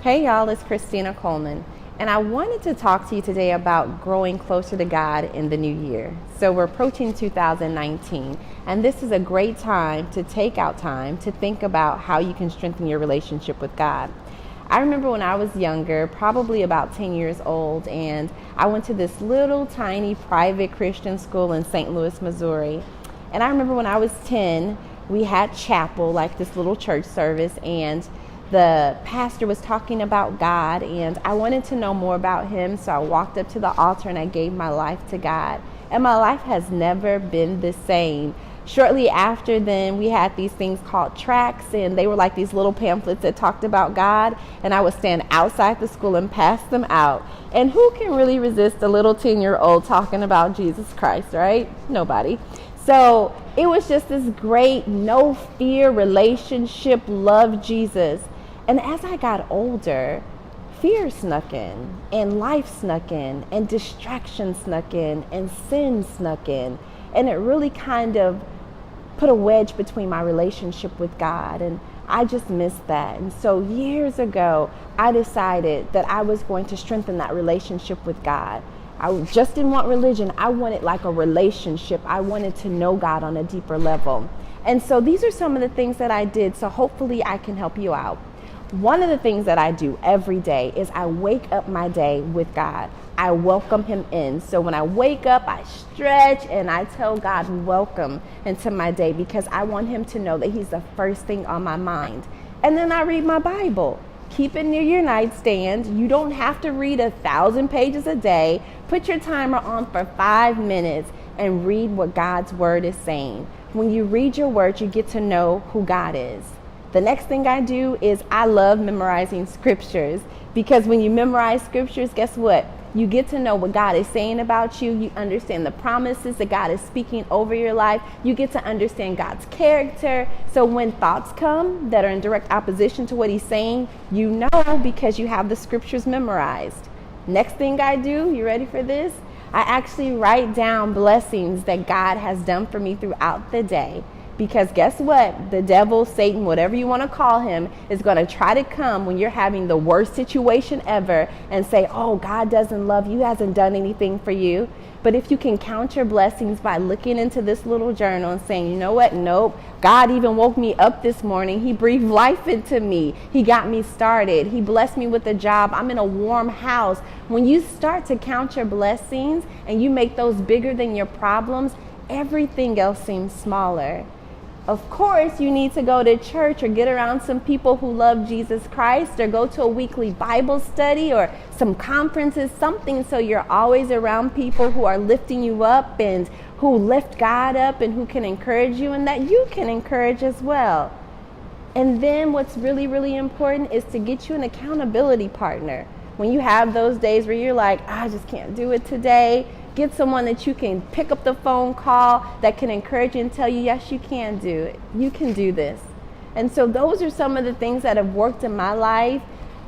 Hey y'all, it's Christina Coleman, and I wanted to talk to you today about growing closer to God in the new year. So we're approaching 2019, and this is a great time to take out time to think about how you can strengthen your relationship with God. I remember when I was younger, probably about 10 years old, and I went to this little tiny private Christian school in St. Louis, Missouri. And I remember when I was 10, we had chapel, like this little church service, and the pastor was talking about God, and I wanted to know more about him, so I walked up to the altar and I gave my life to God. And my life has never been the same. Shortly after then, we had these things called tracts, and they were like these little pamphlets that talked about God, and I would stand outside the school and pass them out. And who can really resist a little 10-year-old talking about Jesus Christ, right? Nobody. So it was just this great, no fear relationship, love Jesus. And as I got older, fear snuck in, and life snuck in, and distraction snuck in, and sin snuck in. And it really kind of put a wedge between my relationship with God, and I just missed that. And so years ago, I decided that I was going to strengthen that relationship with God. I just didn't want religion. I wanted like a relationship. I wanted to know God on a deeper level. And so these are some of the things that I did, so hopefully I can help you out. One of the things that I do every day is I wake up my day with God. I welcome him in. So when I wake up, I stretch and I tell God, welcome into my day, because I want him to know that he's the first thing on my mind. And then I read my Bible. Keep it near your nightstand. You don't have to read 1,000 pages a day. Put your timer on for 5 minutes and read what God's word is saying. When you read your word, you get to know who God is. The next thing I do is I love memorizing scriptures, because when you memorize scriptures, guess what? You get to know what God is saying about you. You understand the promises that God is speaking over your life. You get to understand God's character. So when thoughts come that are in direct opposition to what he's saying, you know, because you have the scriptures memorized. Next thing I do, you ready for this? I actually write down blessings that God has done for me throughout the day. Because guess what? The devil, Satan, whatever you want to call him, is going to try to come when you're having the worst situation ever and say, oh, God doesn't love you, hasn't done anything for you. But if you can count your blessings by looking into this little journal and saying, you know what? Nope. God even woke me up this morning. He breathed life into me. He got me started. He blessed me with a job. I'm in a warm house. When you start to count your blessings and you make those bigger than your problems, everything else seems smaller. Of course, you need to go to church or get around some people who love Jesus Christ, or go to a weekly Bible study or some conferences, something, so you're always around people who are lifting you up and who lift God up and who can encourage you, and that you can encourage as well. And then what's really, really important is to get you an accountability partner. When you have those days where you're like, I just can't do it today, get someone that you can pick up the phone call that can encourage you and tell you, yes, you can do it. You can do this. And so those are some of the things that have worked in my life.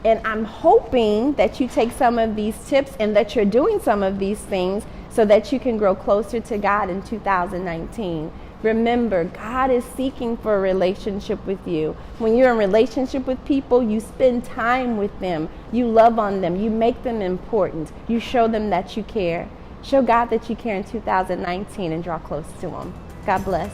And I'm hoping that you take some of these tips and that you're doing some of these things so that you can grow closer to God in 2019. Remember, God is seeking for a relationship with you. When you're in relationship with people, you spend time with them. You love on them. You make them important. You show them that you care. Show God that you care in 2019 and draw close to him. God bless.